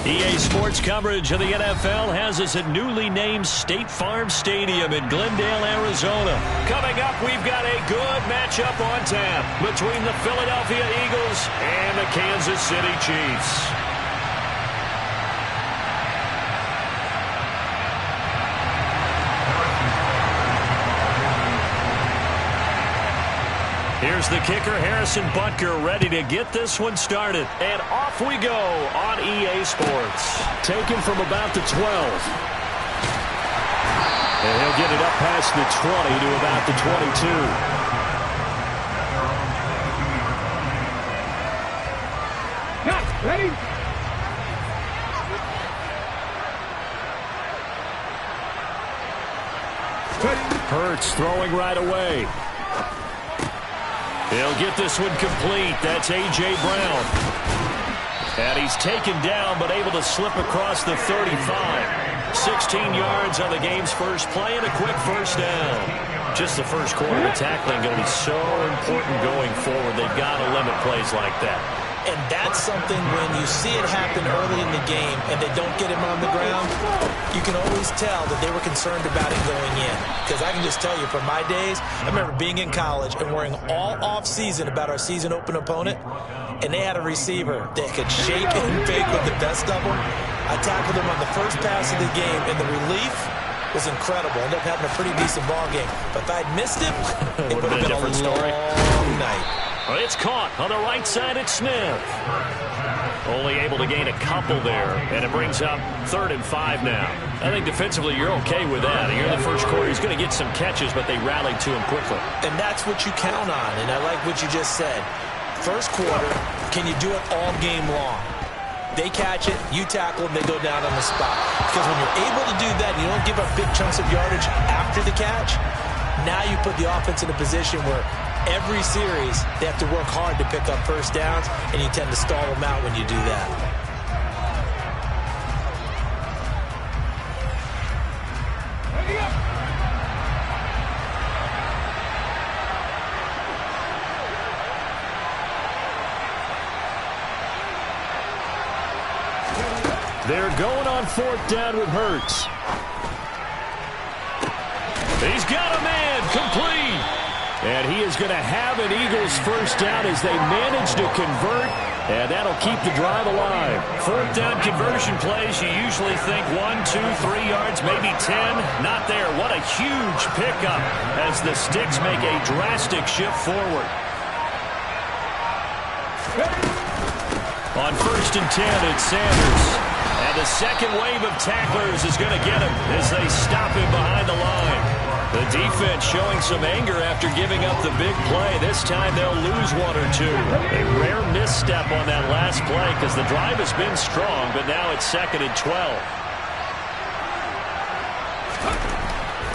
EA Sports coverage of the NFL has us at newly named State Farm Stadium in Glendale, Arizona. Coming up, we've got a good matchup on tap between the Philadelphia Eagles and the Kansas City Chiefs. Here's the kicker, Harrison Butker, ready to get this one started. And off we go on EA Sports. Taken from about the 12. And he'll get it up past the 20 to about the 22. Ready? Hurts throwing right away. He'll get this one complete. That's A.J. Brown. And he's taken down, but able to slip across the 35. 16 yards on the game's first play and a quick first down. Just the first quarter of tackling going to be so important going forward. They've got to limit plays like that. And that's something when you see it happen early in the game and they don't get him on the ground, you can always tell that they were concerned about it going in. Because I can just tell you from my days, I remember being in college and worrying all off-season about our season open opponent, and they had a receiver that could shake and fake with the best of them. I tackled him on the first pass of the game, and the relief was incredible. Ended up having a pretty decent ball game. But if I'd missed him, it would have been a different story. Long night. Well, it's caught on the right side at Smith. Only able to gain a couple there, and it brings up 3rd and 5 now. I think defensively you're okay with that. Here in the first quarter, he's going to get some catches, but they rallied to him quickly. And that's what you count on, and I like what you just said. First quarter, can you do it all game long? They catch it, you tackle them, they go down on the spot. Because when you're able to do that, you don't give up big chunks of yardage after the catch, now you put the offense in a position where every series, they have to work hard to pick up first downs, and you tend to stall them out when you do that. They're going on 4th down with Hurts. He's got a man, complete. And he is going to have an Eagles first down as they manage to convert, and that'll keep the drive alive. 4th down conversion plays, you usually think 1, 2, 3 yards, maybe 10. Not there. What a huge pickup as the Sticks make a drastic shift forward. On 1st and 10, it's Sanders. And the second wave of tacklers is going to get him as they stop him behind the line. The defense showing some anger after giving up the big play. This time they'll lose 1 or 2. A rare misstep on that last play because the drive has been strong, but now it's 2nd and 12.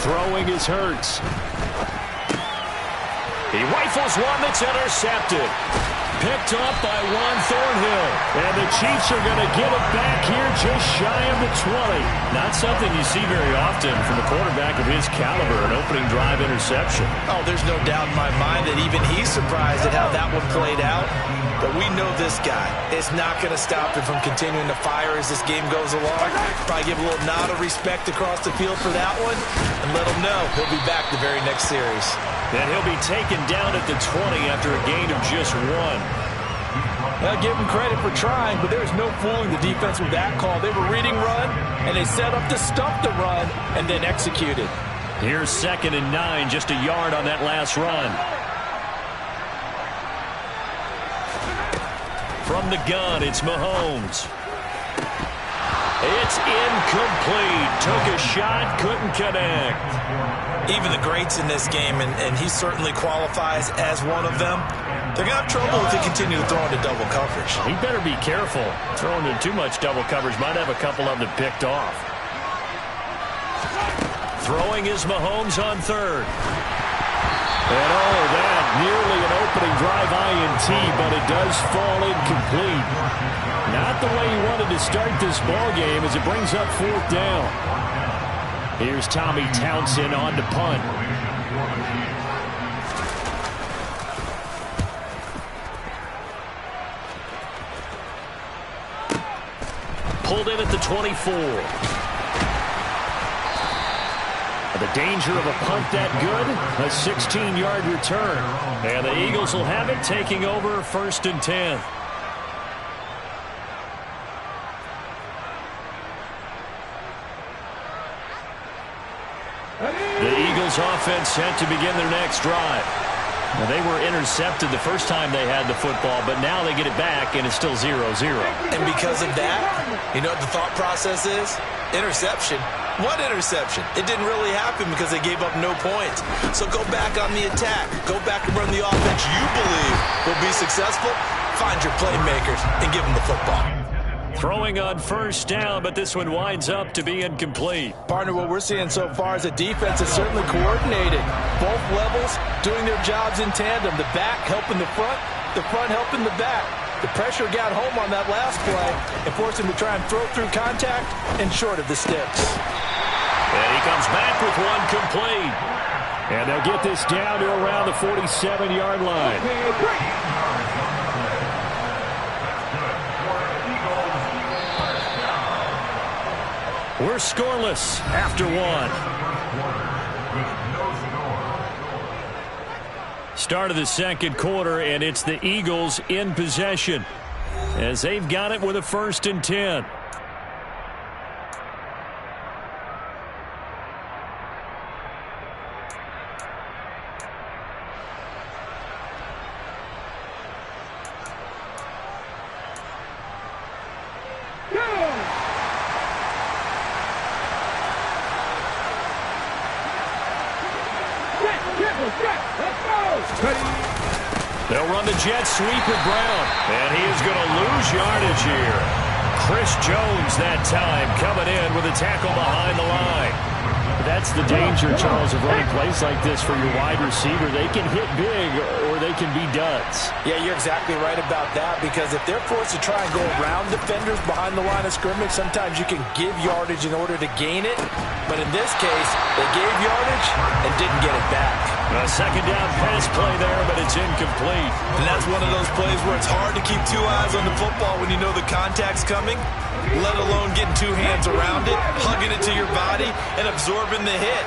Throwing is Hurts. He rifles one that's intercepted. Picked off by Juan Thornhill. And the Chiefs are going to get it back here just shy of the 20. Not something you see very often from a quarterback of his caliber, an opening drive interception. Oh, there's no doubt in my mind that even he's surprised at how that one played out. But we know this guy is not going to stop him from continuing to fire as this game goes along. Probably give a little nod of respect across the field for that one and let him know he'll be back the very next series. And he'll be taken down at the 20 after a gain of just 1. I'll give him credit for trying, but there's no fooling the defense with that call. They were reading run, and they set up to stop the run and then executed. Here's 2nd and 9, just a yard on that last run. From the gun, it's Mahomes. It's incomplete. Took a shot, couldn't connect. Even the greats in this game, and he certainly qualifies as one of them, they're going to have trouble if they continue to throw into double coverage. He better be careful. Throwing in too much double coverage might have a couple of them picked off. Throwing is Mahomes on 3rd. And oh, that nearly an opening drive INT, but it does fall incomplete. Not the way he wanted to start this ball game as it brings up 4th down. Here's Tommy Townsend on to punt. pulled in at the 24. The danger of a punt that good, a 16-yard return. And the Eagles will have it, taking over 1st and 10. The Eagles offense set to begin their next drive. Now, they were intercepted the first time they had the football, but now they get it back, and it's still 0-0. And because of that, you know what the thought process is? Interception. What interception? It didn't really happen because they gave up no points. So go back on the attack. Go back and run the offense you believe will be successful. Find your playmakers and give them the football. Throwing on 1st down, but this one winds up to be incomplete. Partner, what we're seeing so far is the defense is certainly coordinated. Both levels doing their jobs in tandem. The back helping the front helping the back. The pressure got home on that last play and forced him to try and throw through contact and short of the sticks. And he comes back with one complete. And they'll get this down to around the 47-yard line. We're scoreless after one. Start of the second quarter, and it's the Eagles in possession as they've got it with a 1st and 10. They'll run the jet sweep with Brown, and he is going to lose yardage here. Chris Jones that time coming in with a tackle behind the line. That's the danger, Charles, of running plays like this for your wide receiver. They can hit big or they can be duds. Yeah, you're exactly right about that, because if they're forced to try and go around defenders behind the line of scrimmage, sometimes you can give yardage in order to gain it. But in this case, they gave yardage and didn't get it back. A second down pass play there, but it's incomplete. And that's one of those plays where it's hard to keep 2 eyes on the football when you know the contact's coming, let alone getting 2 hands around it, hugging it to your body, and absorbing the hit,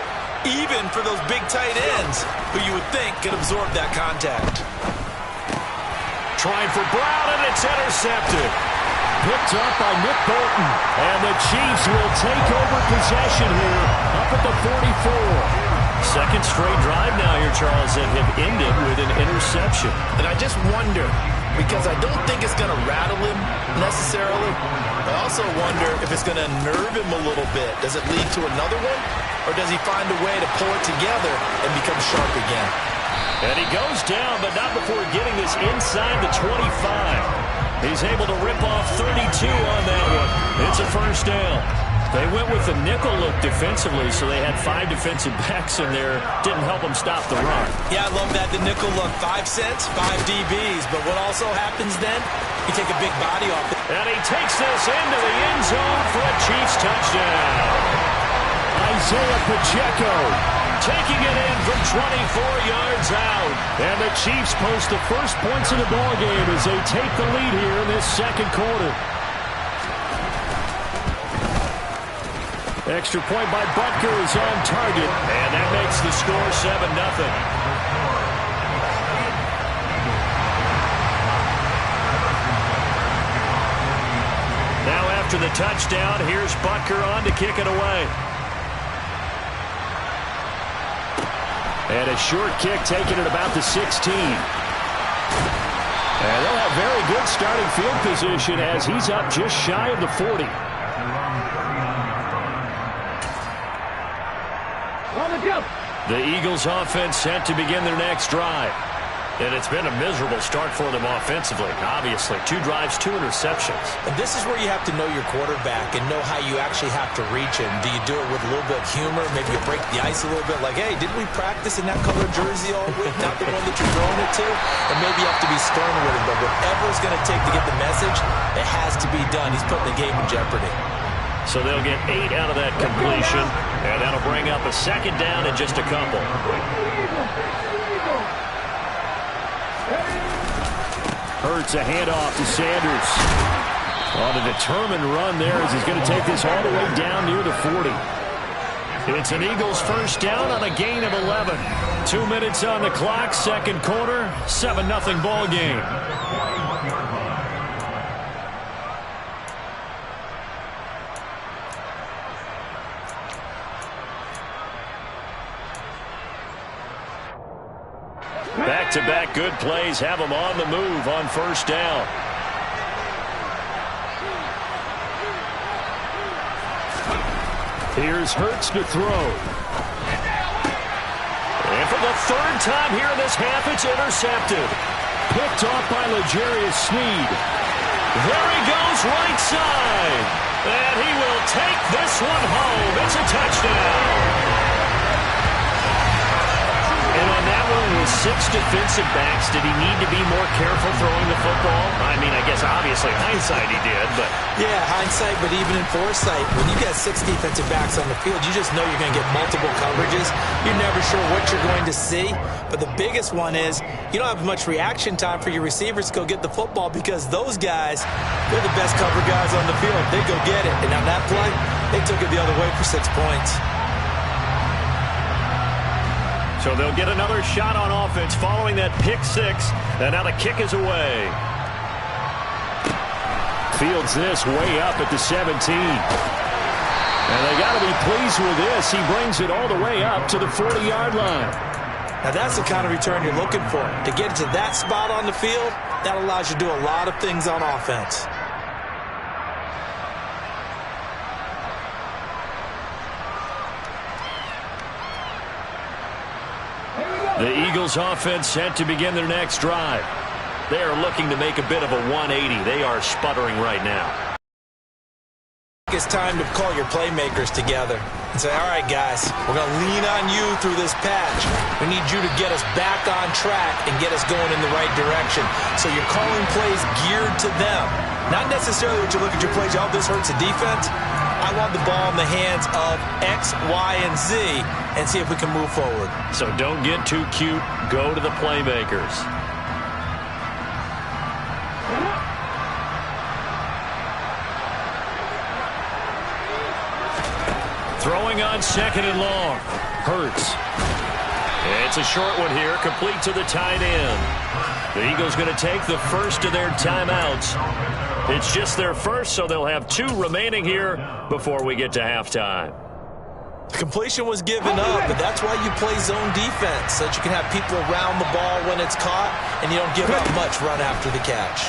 even for those big tight ends who you would think could absorb that contact. Trying for Brown, and it's intercepted. Picked up by Nick Bolton, and the Chiefs will take over possession here up at the 44. Second straight drive now here, Charles, that have ended with an interception. And I just wonder, because I don't think it's going to rattle him necessarily, I also wonder if it's going to nerve him a little bit. Does it lead to another one? Or does he find a way to pull it together and become sharp again? And he goes down, but not before getting this inside the 25. He's able to rip off 32 on that one. It's a 1st down. They went with the nickel look defensively, so they had 5 defensive backs in there. Didn't help them stop the run. Yeah, I love that, the nickel look. 5 cents, 5 DBs. But what also happens then, you take a big body off it. And he takes this into the end zone for a Chiefs touchdown. Isaiah Pacheco taking it in from 24 yards out. And the Chiefs post the first points of the ballgame as they take the lead here in this second quarter. Extra point by Butker is on target, and that makes the score 7-0. Now after the touchdown, here's Butker on to kick it away. And a short kick taken at about the 16. And they'll have very good starting field position as he's up just shy of the 40. The Eagles offense set to begin their next drive. And it's been a miserable start for them offensively, obviously. 2 drives, 2 interceptions. And this is where you have to know your quarterback and know how you actually have to reach him. Do you do it with a little bit of humor? Maybe you break the ice a little bit like, hey, didn't we practice in that color jersey all week? Not the one that you're throwing it to? And maybe you have to be stern with him. But whatever it's going to take to get the message, it has to be done. He's putting the game in jeopardy. So they'll get 8 out of that completion, and that'll bring up a second down in just a couple. Hurts a handoff to Sanders. On a determined run there as he's going to take this all the way down near the 40. It's an Eagles first down on a gain of 11. 2 minutes on the clock, second quarter, 7-0 ball game. Back-to-back good plays have them on the move on first down. Here's Hurts to throw. And for the third time here in this half, it's intercepted. Picked off by L'Jarius Sneed. There he goes right side. And he will take this one home. It's a touchdown. And on that one, with 6 defensive backs, did he need to be more careful throwing the football? I mean, I guess obviously hindsight he did, but... Yeah, hindsight, but even in foresight, when you got 6 defensive backs on the field, you just know you're going to get multiple coverages. You're never sure what you're going to see. But the biggest one is you don't have much reaction time for your receivers to go get the football because those guys, they're the best cover guys on the field. They go get it. And on that play, they took it the other way for 6 points. So they'll get another shot on offense following that pick 6. And now the kick is away. Fields this way up at the 17. And they got to be pleased with this. He brings it all the way up to the 40-yard line. Now that's the kind of return you're looking for. To get to that spot on the field, that allows you to do a lot of things on offense. The Eagles offense set to begin their next drive. They are looking to make a bit of a 180. They are sputtering right now. It's time to call your playmakers together and say, all right, guys, we're going to lean on you through this patch. We need you to get us back on track and get us going in the right direction. So you're calling plays geared to them. Not necessarily what you look at your plays, oh, this hurts the defense. I want the ball in the hands of X, Y, and Z and see if we can move forward. So don't get too cute. Go to the playmakers. Throwing on second and long. Hurts. It's a short one here, complete to the tight end. The Eagles going to take the first of their timeouts. It's just their first, so they'll have 2 remaining here before we get to halftime. The completion was given up, but that's why you play zone defense, so that you can have people around the ball when it's caught, and you don't give up much run after the catch.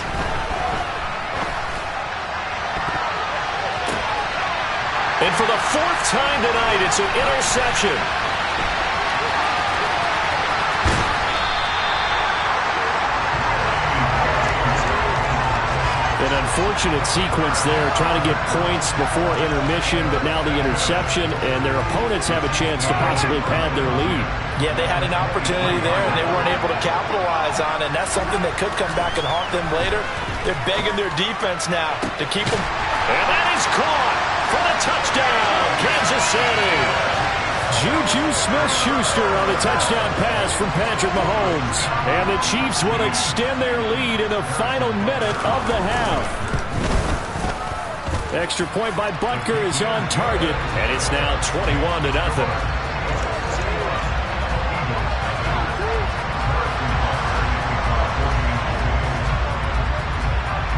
And for the 4th time tonight, it's an interception. An unfortunate sequence there, trying to get points before intermission, but now the interception, and their opponents have a chance to possibly pad their lead. Yeah, they had an opportunity there, and they weren't able to capitalize on it, and that's something that could come back and haunt them later. They're begging their defense now to keep them. And that is caught for the touchdown, Kansas City. Juju Smith-Schuster on a touchdown pass from Patrick Mahomes. And the Chiefs will extend their lead in the final minute of the half. Extra point by Butker is on target, and it's now 21-0.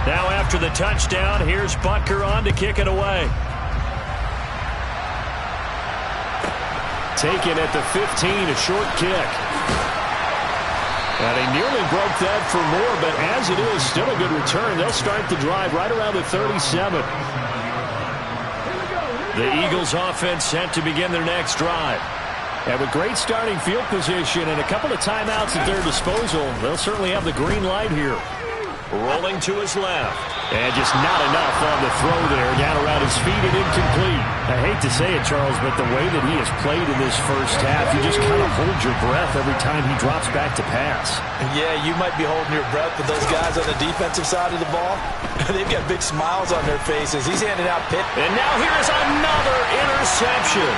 Now after the touchdown, here's Butker on to kick it away. Taken at the 15, a short kick. And he nearly broke that for more, but as it is, still a good return. They'll start the drive right around the 37. The Eagles offense set to begin their next drive. And with great starting field position and a couple of timeouts at their disposal, they'll certainly have the green light here. Rolling to his left. And just not enough on the throw there. Down around his feet and incomplete. I hate to say it, Charles, but the way that he has played in this first half, you just kind of hold your breath every time he drops back to pass. Yeah, you might be holding your breath, but those guys on the defensive side of the ball, they've got big smiles on their faces. He's handing out pit. And now here's another interception.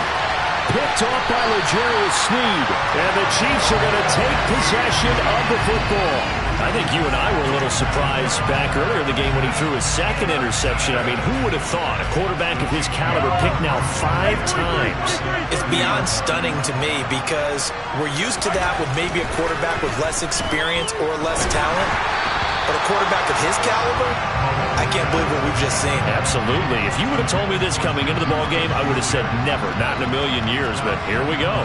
Picked off by L'Jarius Sneed. And the Chiefs are going to take possession of the football. I think you and I were a little surprised back earlier in the game when he threw his second interception. I mean, who would have thought a quarterback of his caliber picked now 5 times? It's beyond stunning to me because we're used to that with maybe a quarterback with less experience or less talent. But a quarterback of his caliber, I can't believe what we've just seen. Absolutely. If you would have told me this coming into the ballgame, I would have said never, not in a million years. But here we go.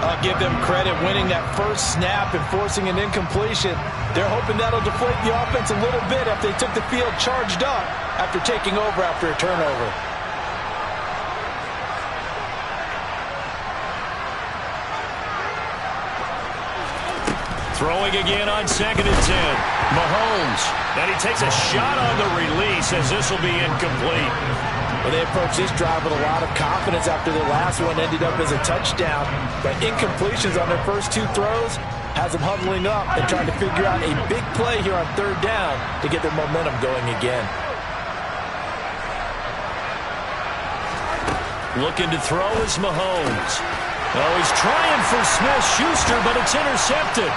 I'll give them credit winning that first snap and forcing an incompletion. They're hoping that'll deflate the offense a little bit after they took the field charged up after taking over after a turnover. Throwing again on 2nd and 10. Mahomes. And he takes a shot on the release as this will be incomplete. Well, they approached this drive with a lot of confidence after their last one ended up as a touchdown. But incompletions on their first 2 throws has them huddling up and trying to figure out a big play here on 3rd down to get their momentum going again. Looking to throw is Mahomes. Oh, he's trying for Smith-Schuster, but it's intercepted.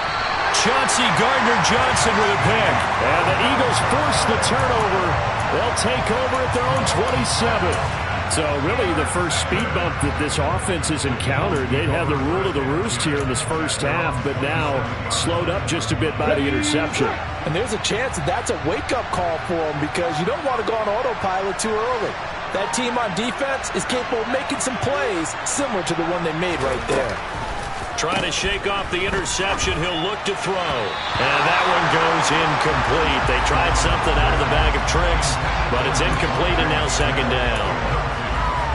Chauncey Gardner-Johnson with a pick. And the Eagles force the turnover. They'll take over at their own 27. So really the first speed bump that this offense has encountered. They'd have the rule of the roost here in this first half, but now slowed up just a bit by the interception. And there's a chance that that's a wake-up call for them because you don't want to go on autopilot too early. That team on defense is capable of making some plays similar to the one they made right there. Trying to shake off the interception. He'll look to throw. And that one goes incomplete. They tried something out of the bag of tricks, but it's incomplete and now 2nd down.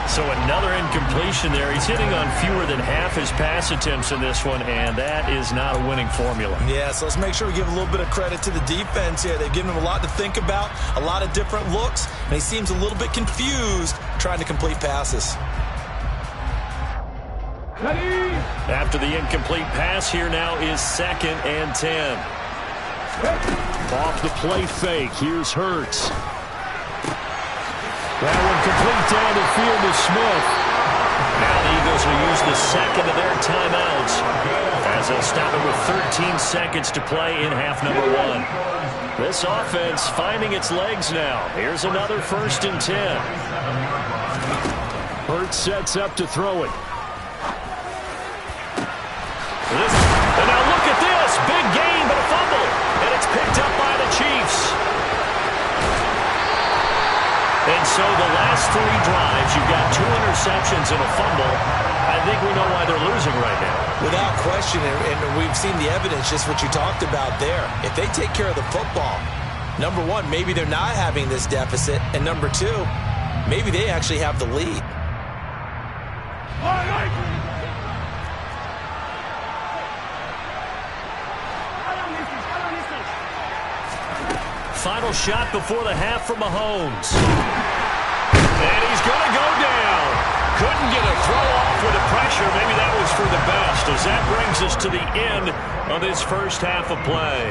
So another incompletion there. He's hitting on fewer than half his pass attempts in this one, and that is not a winning formula. Yeah, so let's make sure we give a little bit of credit to the defense here. They've given him a lot to think about, a lot of different looks, and he seems a little bit confused trying to complete passes. After the incomplete pass, here now is 2nd and 10. Off the play fake, here's Hurts. That one complete down the field to Smith. Now the Eagles will use the 2nd of their timeouts as they'll stop it with 13 seconds to play in half number 1. This offense finding its legs now. Here's another 1st and 10. Hurts sets up to throw it. And now look at this. Big gain, but a fumble. And it's picked up by the Chiefs. And so the last 3 drives, you've got 2 interceptions and a fumble. I think we know why they're losing right now. Without question, and we've seen the evidence, just what you talked about there. If they take care of the football, number 1, maybe they're not having this deficit. And number 2, maybe they actually have the lead. Final shot before the half from Mahomes. And he's going to go down. Couldn't get a throw off with the pressure. Maybe that was for the best, as that brings us to the end of this first half of play.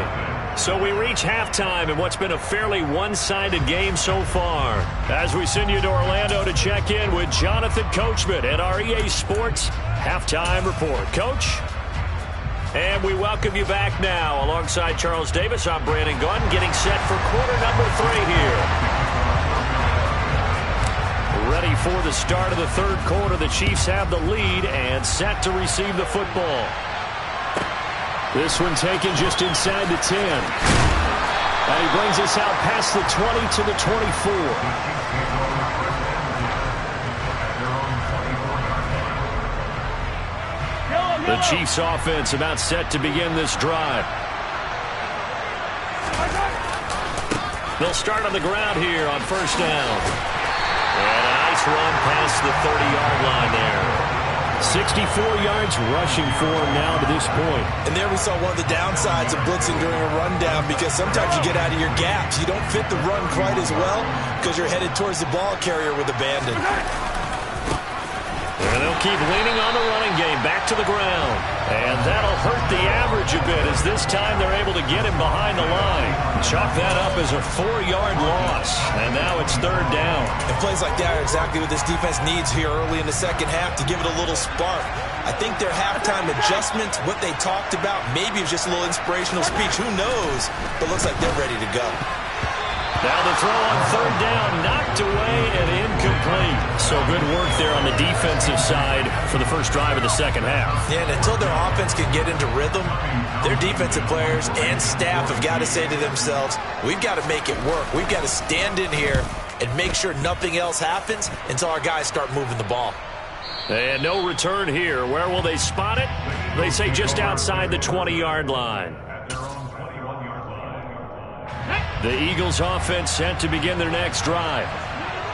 So we reach halftime in what's been a fairly one-sided game so far. As we send you to Orlando to check in with Jonathan Coachman at our EA Sports Halftime Report. Coach? And we welcome you back now. Alongside Charles Davis, I'm Brandon Gunn, getting set for quarter number 3 here. Ready for the start of the 3rd quarter. The Chiefs have the lead and set to receive the football. This one taken just inside the 10. And he brings us out past the 20 to the 24. The Chiefs offense about set to begin this drive. They'll start on the ground here on 1st down. And a nice run past the 30-yard line there. 64 yards rushing for him now to this point. And there we saw one of the downsides of blitzing during a rundown, because sometimes you get out of your gaps. You don't fit the run quite as well because you're headed towards the ball carrier with abandon. And they'll keep leaning on the running game. Back to the ground. And that'll hurt the average a bit as this time they're able to get him behind the line. Chalk that up as a 4-yard loss. And now it's third down. And plays like that are exactly what this defense needs here early in the second half to give it a little spark. I think their halftime adjustments, what they talked about, maybe it was just a little inspirational speech. Who knows? But looks like they're ready to go. Now the throw on third down, knocked away and incomplete. So good work there on the defensive side for the first drive of the second half. Yeah, and until their offense can get into rhythm, their defensive players and staff have got to say to themselves, we've got to make it work. We've got to stand in here and make sure nothing else happens until our guys start moving the ball. And no return here. Where will they spot it? They say just outside the 20-yard line. The Eagles offense set to begin their next drive.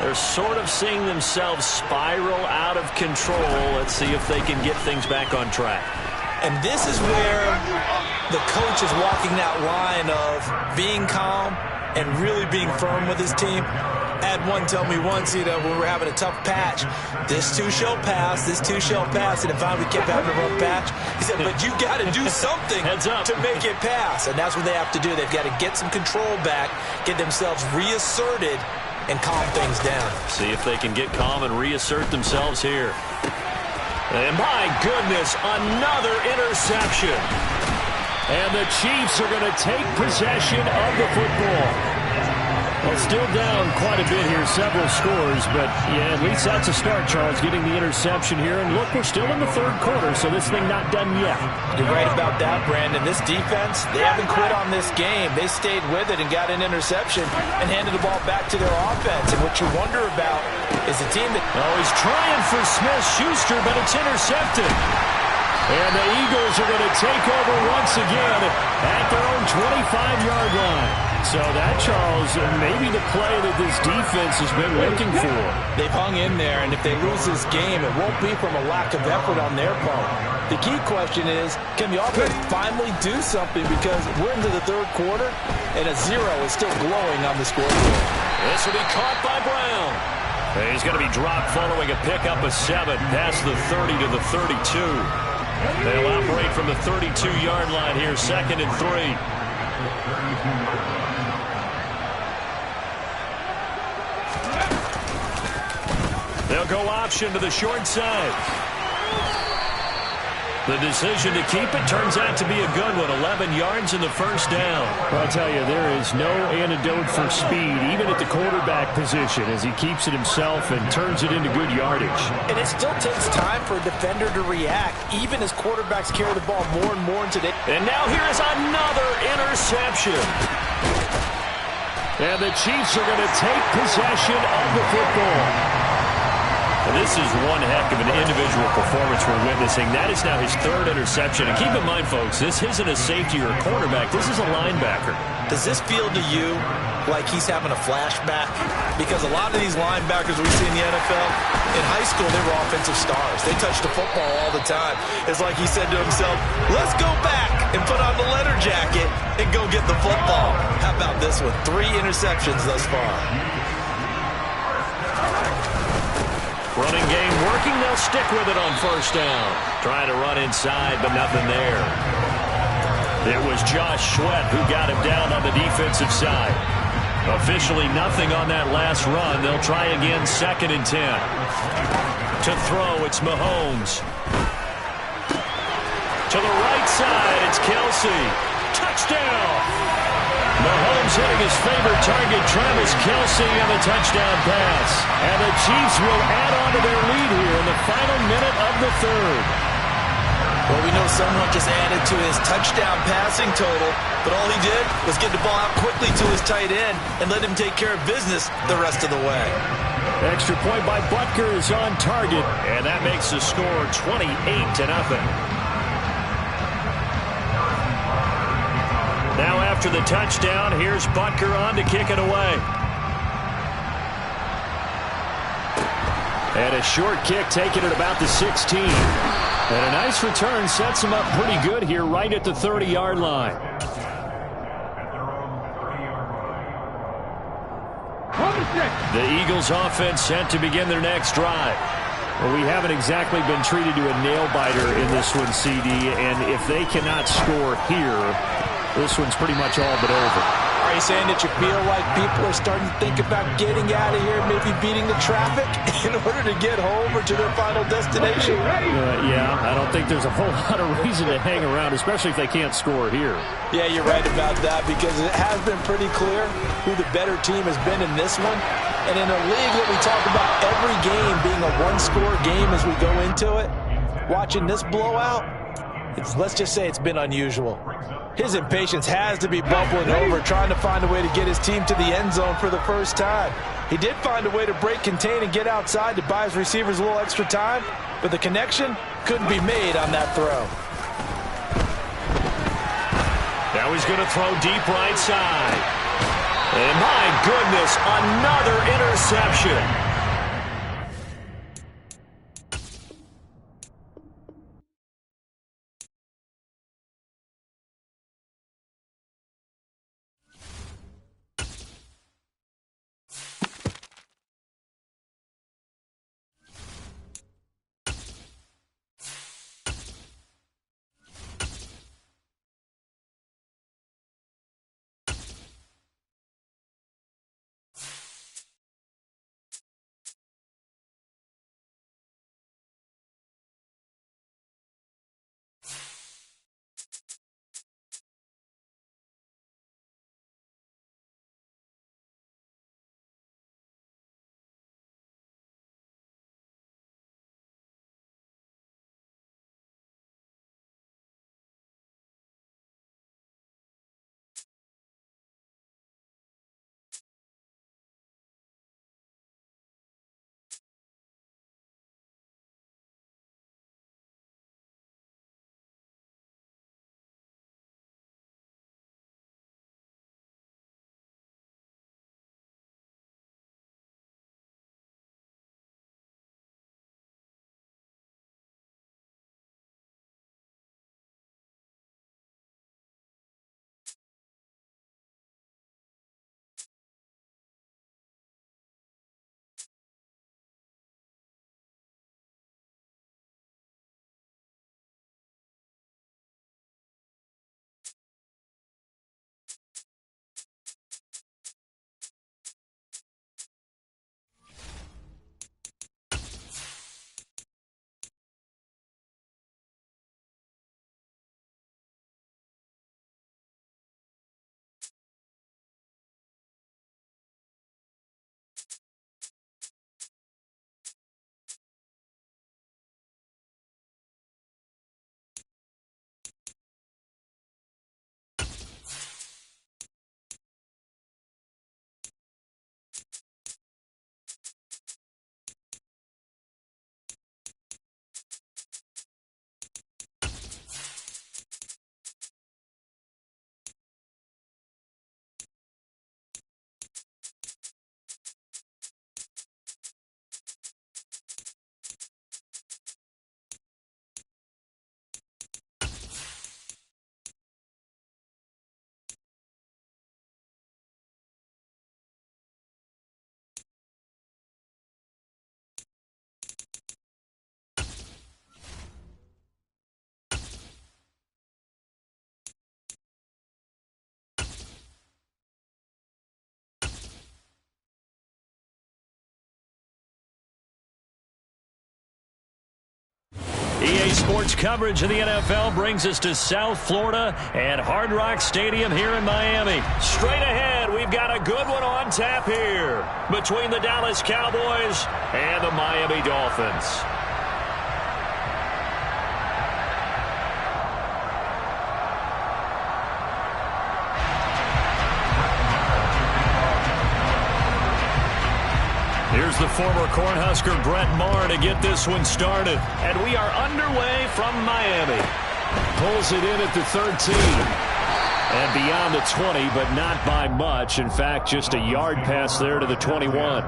They're sort of seeing themselves spiral out of control. Let's see if they can get things back on track. And this is where the coach is walking that line of being calm and really being firm with his team. I had one tell me once, when we were having a tough patch, this too shall pass, this too shall pass, and then finally we kept having a rough patch. He said, but you got to do something to make it pass, and that's what they have to do. They've got to get some control back, get themselves reasserted, and calm things down. See if they can get calm and reassert themselves here. And my goodness, another interception. And the Chiefs are going to take possession of the football. Well, still down quite a bit here, several scores, but yeah, at least that's a start, Charles, getting the interception here. And look, we're still in the third quarter, so this thing not done yet. You're right about that, Brandon. This defense, they haven't quit on this game. They stayed with it and got an interception and handed the ball back to their offense. And what you wonder about is the team that... Oh, he's trying for Smith-Schuster, but it's intercepted. And the Eagles are going to take over once again at their own 25-yard line. So that, Charles, may be the play that this defense has been looking for. They've hung in there, and if they lose this game, it won't be from a lack of effort on their part. The key question is, can the offense finally do something? Because we're into the third quarter, and a 0 is still glowing on the scoreboard. This will be caught by Brown. He's going to be dropped following a pickup of 7 past the 30 to the 32. They'll operate from the 32-yard line here, 2nd and 3. They'll go option to the short side. The decision to keep it turns out to be a good one. 11 yards in the first down. Well, I'll tell you, there is no antidote for speed, even at the quarterback position, as he keeps it himself and turns it into good yardage. And it still takes time for a defender to react, even as quarterbacks carry the ball more and more into the... And now here is another interception. And the Chiefs are going to take possession of the football. This is one heck of an individual performance we're witnessing. That is now his 3rd interception. And keep in mind, folks, this isn't a safety or a cornerback. This is a linebacker. Does this feel to you like he's having a flashback? Because a lot of these linebackers we see in the NFL, in high school, they were offensive stars. They touched the football all the time. It's like he said to himself, let's go back and put on the leather jacket and go get the football. How about this one? 3 interceptions thus far. Running game working. They'll stick with it on first down. Trying to run inside, but nothing there. It was Josh Sweat who got him down on the defensive side. Officially nothing on that last run. They'll try again, 2nd and 10. To throw, it's Mahomes. To the right side, it's Kelsey. Touchdown! Mahomes hitting his favorite target, Travis Kelsey, on the touchdown pass. And the Chiefs will add on to their lead here in the final minute of the 3rd. Well, we know someone just added to his touchdown passing total, but all he did was get the ball out quickly to his tight end and let him take care of business the rest of the way. Extra point by Butker is on target, and that makes the score 28-0. Now after the touchdown, here's Butker on to kick it away. And a short kick taken at about the 16. And a nice return sets him up pretty good here right at the 30-yard line. The Eagles offense set to begin their next drive. Well, we haven't exactly been treated to a nail-biter in this one, CD, and if they cannot score here, this one's pretty much all but over. Are you saying that you feel like people are starting to think about getting out of here, maybe beating the traffic in order to get home or to their final destination? Yeah, I don't think there's a whole lot of reason to hang around, especially if they can't score here. Yeah, you're right about that, because it has been pretty clear who the better team has been in this one. And in a league that we talk about every game being a one-score game as we go into it, watching this blowout, let's just say it's been unusual. His impatience has to be bubbling over, trying to find a way to get his team to the end zone for the first time. He did find a way to break, contain, and get outside to buy his receivers a little extra time, but the connection couldn't be made on that throw. Now he's going to throw deep right side. And my goodness, another interception. EA Sports coverage of the NFL brings us to South Florida at Hard Rock Stadium here in Miami. Straight ahead, we've got a good one on tap here between the Dallas Cowboys and the Miami Dolphins. Here's the former Cornhusker Brett Maher to get this one started. And we are underway from Miami. Pulls it in at the 13. And beyond the 20, but not by much. In fact, just a yard pass there to the 21.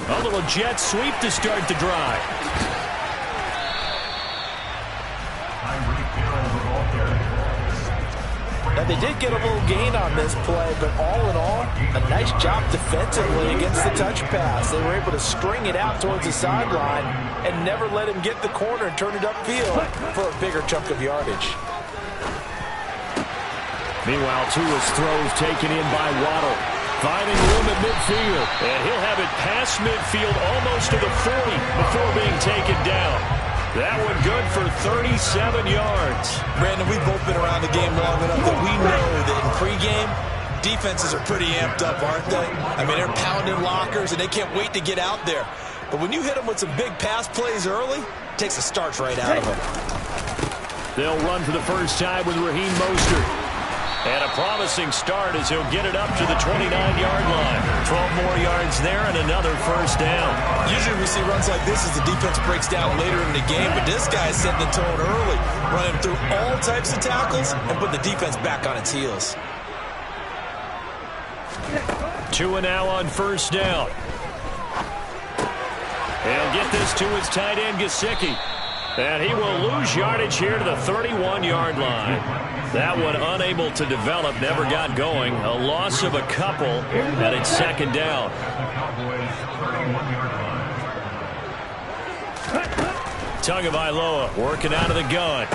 A little jet sweep to start the drive. they did get a little gain on this play, but all in all, a nice job defensively against the touch pass. They were able to string it out towards the sideline and never let him get the corner and turn it upfield for a bigger chunk of yardage. Meanwhile, Tua's throws taken in by Waddle. Finding room at midfield. And he'll have it past midfield almost to the 40 before being taken down. That one good for 37 yards. Brandon, we've both been around the game long enough that we know that in pregame, defenses are pretty amped up, aren't they? I mean, they're pounding lockers, and they can't wait to get out there. But when you hit them with some big pass plays early, it takes the starch right out of them. They'll run for the first time with Raheem Mostert. And a promising start as he'll get it up to the 29-yard line. 12 more yards there and another first down. Usually we see runs like this as the defense breaks down later in the game, but this guy's setting the tone early, running through all types of tackles and putting the defense back on its heels. Tua now on first down. He'll get this to his tight end, Gesicki. And he will lose yardage here to the 31-yard line. That one unable to develop, never got going. A loss of a couple, and it's second down. Tagovailoa working out of the gun.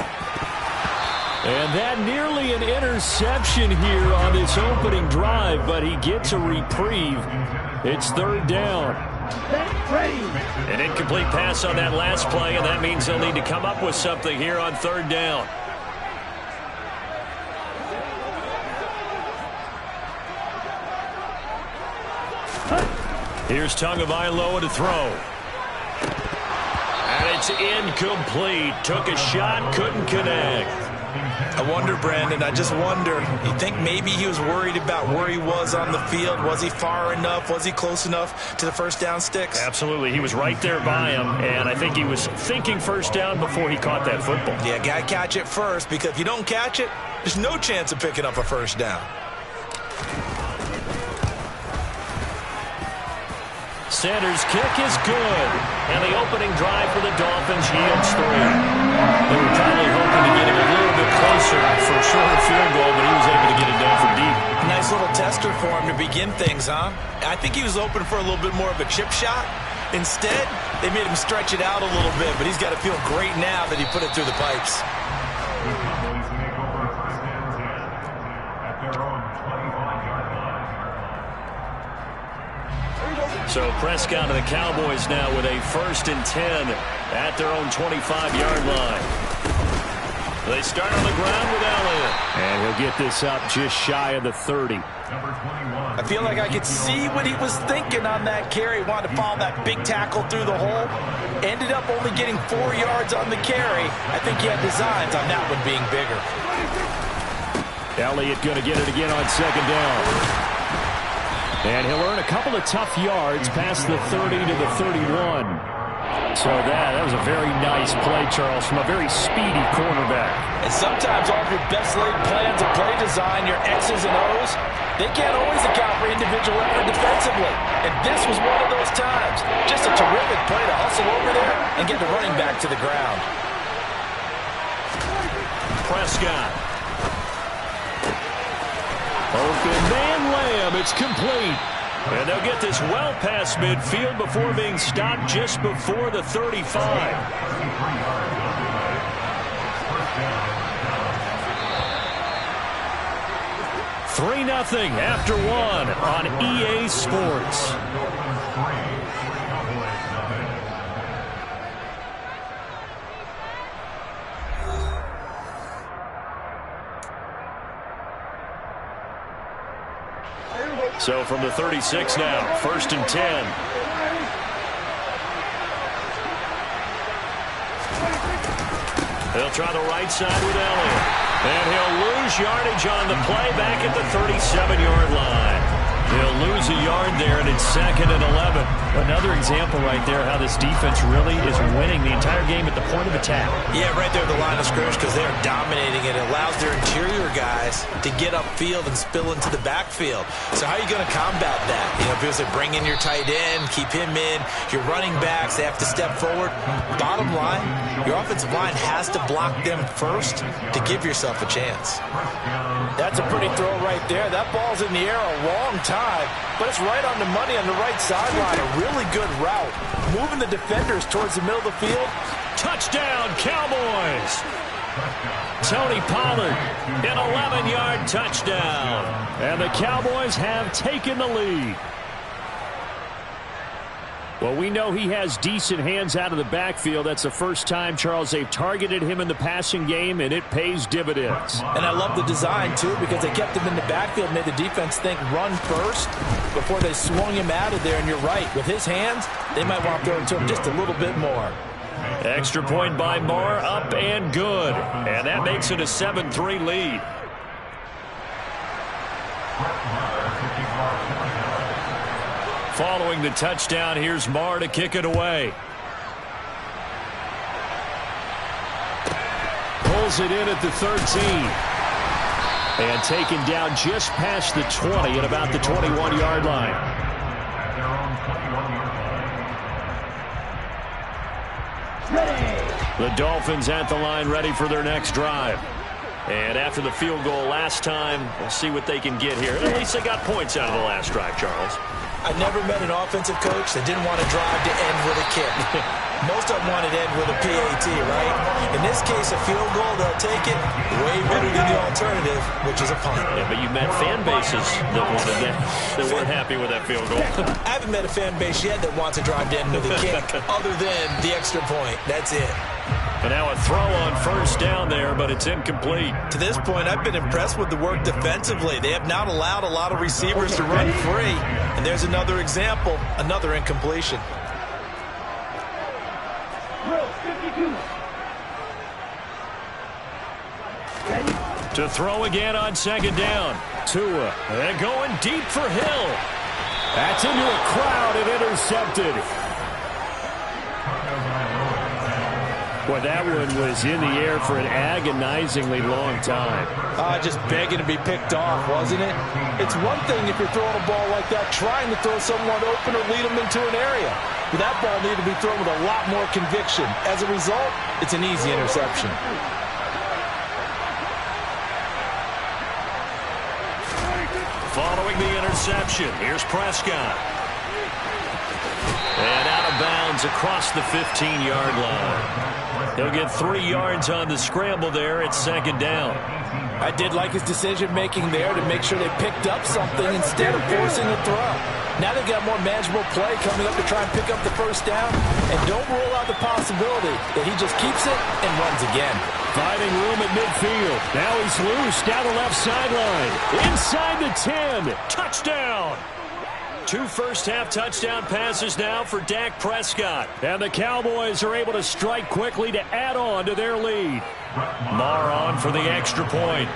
And that nearly an interception here on this opening drive, but he gets a reprieve. It's third down. An incomplete pass on that last play, and that means they'll need to come up with something here on third down. Here's Tagovailoa to throw. And it's incomplete. Took a shot, couldn't connect. I wonder, Brandon, I just wonder, you think maybe he was worried about where he was on the field? Was he far enough? Was he close enough to the first down sticks? Absolutely. He was right there by him, and I think he was thinking first down before he caught that football. Yeah, got to catch it first, because if you don't catch it, there's no chance of picking up a first down. Sanders' kick is good, and the opening drive for the Dolphins yields 3. They were probably hoping to get him a little bit closer for a shorter field goal, but he was able to get it down from deep. Nice little tester for him to begin things, huh? I think he was open for a little bit more of a chip shot. Instead, they made him stretch it out a little bit, but he's got to feel great now that he put it through the pipes. So Prescott and the Cowboys now with a 1st and 10 at their own 25-yard line. They start on the ground with Elliott. And he'll get this up just shy of the 30. I feel like I could see what he was thinking on that carry. Wanted to follow that big tackle through the hole. Ended up only getting 4 yards on the carry. I think he had designs on that one being bigger. Elliott going to get it again on second down. And he'll earn a couple of tough yards past the 30 to the 31. So that was a very nice play, Charles, from a very speedy cornerback. And sometimes all of your best laid plans of play design, your X's and O's, they can't always account for individual effort defensively. And this was one of those times. Just a terrific play to hustle over there and get the running back to the ground. Prescott. Open man Lamb. It's complete. And they'll get this well past midfield before being stopped just before the 35. 3-0 after 1 on EA Sports. So from the 36 now, 1st and 10. He'll try the right side with Elliott. And he'll lose yardage on the play back at the 37-yard line. He'll lose a yard there, and it's 2nd and 11. Another example right there how this defense really is winning the entire game at the point of attack. Yeah, right there at the line of scrimmage because they're dominating it. It allows their interior guys to get upfield and spill into the backfield. So how are you going to combat that? You know, people say bring in your tight end, keep him in. Your running backs, they have to step forward. Bottom line, your offensive line has to block them first to give yourself a chance. That's a pretty throw right there. That ball's in the air a long time, but it's right on the money on the right sideline. A really good route. Moving the defenders towards the middle of the field. Touchdown, Cowboys! Tony Pollard, an 11-yard touchdown. And the Cowboys have taken the lead. Well, we know he has decent hands out of the backfield. That's the first time, Charles, they've targeted him in the passing game, and it pays dividends. And I love the design, too, because they kept him in the backfield and made the defense think run first before they swung him out of there. And you're right, with his hands, they might want to throw it to him just a little bit more. Extra point by Moore, up and good. And that makes it a 7-3 lead. Following the touchdown, here's Marr to kick it away. Pulls it in at the 13. And taken down just past the 20 at about the 21-yard line. The Dolphins at the line ready for their next drive. And after the field goal last time, we'll see what they can get here. At least they got points out of the last drive, Charles. I never met an offensive coach that didn't want to drive to end with a kick. Most of them wanted to end with a PAT, right? In this case, a field goal, they'll take it way better than the alternative, which is a punt. Yeah, but you met fan bases that wanted that weren't happy with that field goal. I haven't met a fan base yet that wants to drive to end with a kick other than the extra point. That's it. But now a throw on first down there, but it's incomplete. To this point, I've been impressed with the work defensively. They have not allowed a lot of receivers to run free. And there's another example, another incompletion. To throw again on second down. Tua, and going deep for Hill. That's into a crowd and intercepted. Boy, that one was in the air for an agonizingly long time. Just begging to be picked off, wasn't it? It's one thing if you're throwing a ball like that, trying to throw someone open or lead them into an area. But that ball needed to be thrown with a lot more conviction. As a result, it's an easy interception. Following the interception, here's Prescott. And out of bounds across the 15-yard line. He'll get 3 yards on the scramble there at second down. I did like his decision-making there to make sure they picked up something instead of forcing a throw. Now they've got more manageable play coming up to try and pick up the first down. And don't rule out the possibility that he just keeps it and runs again. Finding room at midfield. Now he's loose down the left sideline. Inside the 10. Touchdown! 2 first-half touchdown passes now for Dak Prescott. And the Cowboys are able to strike quickly to add on to their lead. Marr on for the extra point.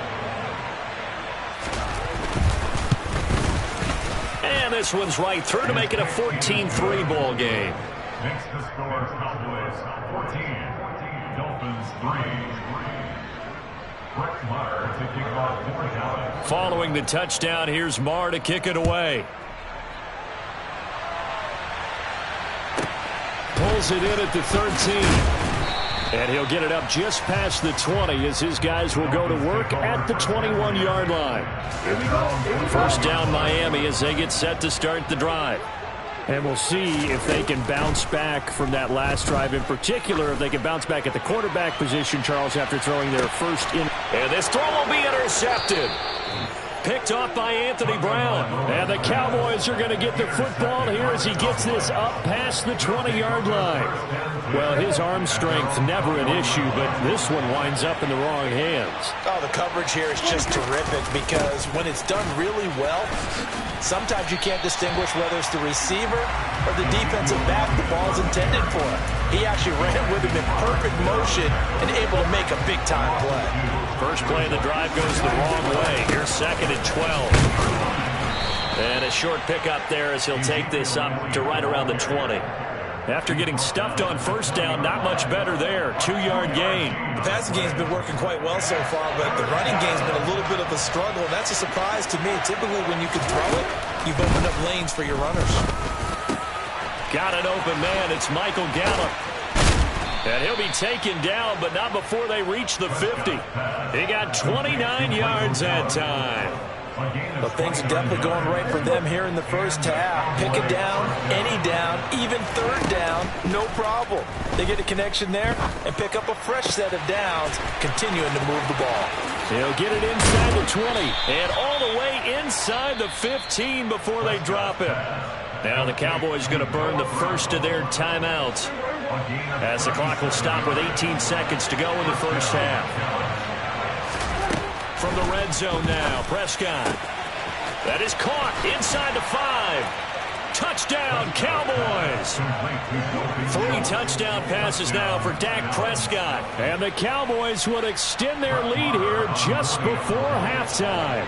And this one's right through to make it a 14-3 ball game. Next to score Cowboys 14, Dolphins 3. Marr to kick off 4 down. Following the touchdown, here's Marr to kick it away. Pulls it in at the 13. And he'll get it up just past the 20 as his guys will go to work at the 21-yard line. First down Miami as they get set to start the drive. And we'll see if they can bounce back from that last drive. In particular, if they can bounce back at the quarterback position, Charles, after throwing their first in. And this throw will be intercepted. Picked off by Anthony Brown. And the Cowboys are going to get the football here as he gets this up past the 20-yard line. Well, his arm strength never an issue, but this one winds up in the wrong hands. Oh, the coverage here is just terrific because when it's done really well, sometimes you can't distinguish whether it's the receiver or the defensive back the ball's intended for. He actually ran with him in perfect motion and able to make a big-time play. First play of the drive goes the wrong way. Here's second and 12. And a short pickup there as he'll take this up to right around the 20. After getting stuffed on first down, not much better there. 2-yard gain. The passing game's been working quite well so far, but the running game's been a little bit of a struggle, and that's a surprise to me. Typically, when you can throw it, you've opened up lanes for your runners. Got an open man. It's Michael Gallup. And he'll be taken down, but not before they reach the 50. He got 29 yards that time. Well, things are definitely going right for them here in the first half. Pick it down, any down, even third down, no problem. They get a connection there and pick up a fresh set of downs, continuing to move the ball. He'll get it inside the 20 and all the way inside the 15 before they drop it. Now the Cowboys going to burn the first of their timeouts as the clock will stop with 18 seconds to go in the first half. From the red zone now, Prescott. That is caught inside the 5. Touchdown, Cowboys. 3 touchdown passes now for Dak Prescott. And the Cowboys would extend their lead here just before halftime.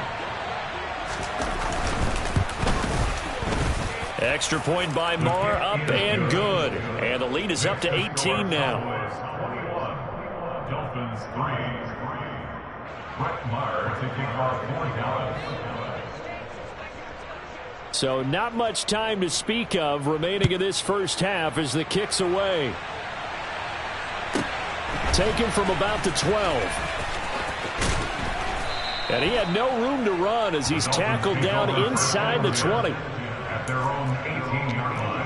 Extra point by Marr, up and good. And the lead is up to 18 now. Dolphins 3. Brett Maher taking off 4 down. So not much time to speak of remaining in this first half as the kick's away. Taken from about the 12. And he had no room to run as he's tackled down inside the 20. At their own 18-yard line.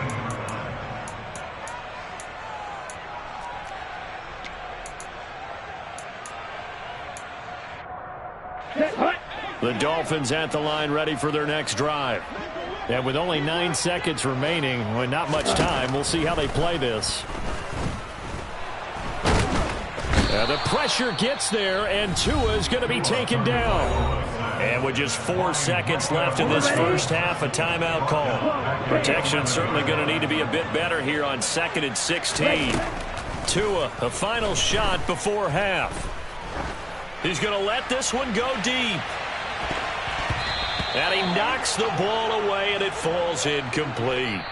The Dolphins at the line ready for their next drive. And with only 9 seconds remaining, with not much time, we'll see how they play this. The pressure gets there, and Tua is going to be taken down. And with just 4 seconds left in this first half, a timeout call. Protection certainly going to need to be a bit better here on 2nd and 16. Tua, a final shot before half. He's going to let this one go deep. And he knocks the ball away, and it falls incomplete.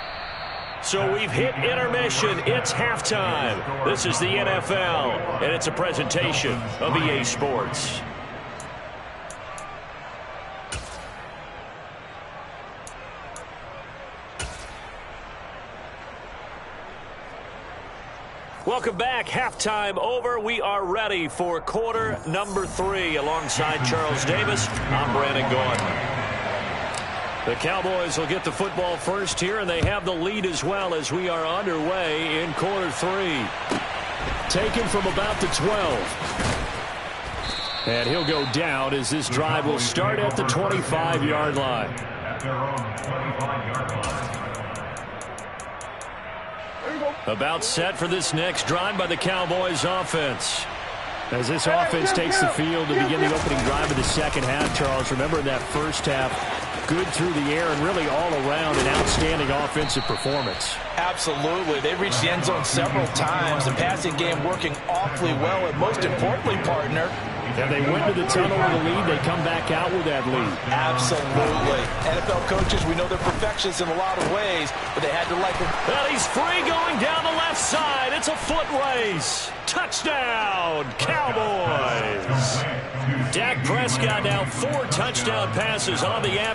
So we've hit intermission. It's halftime. This is the NFL, and it's a presentation of EA Sports. Welcome back. Halftime over. We are ready for quarter number 3. Alongside Charles Davis, I'm Brandon Gaudin. The Cowboys will get the football first here, and they have the lead as well as we are underway in quarter 3. Taken from about the 12. And he'll go down as this drive will start at the 25-yard line. At their own 25-yard line. About set for this next drive by the Cowboys offense. As this offense takes the field to begin the opening drive of the second half, Charles, remember in that first half, good through the air and really all around an outstanding offensive performance. Absolutely. They reached the end zone several times. The passing game working awfully well, and most importantly, partner, and they went to the tunnel with a lead. They come back out with that lead. Absolutely. NFL coaches, we know they're perfectionists in a lot of ways, but they had to like them. Well, he's free going down the left side. It's a foot race. Touchdown, Cowboys. Dak Prescott now 4 touchdown passes on the afternoon.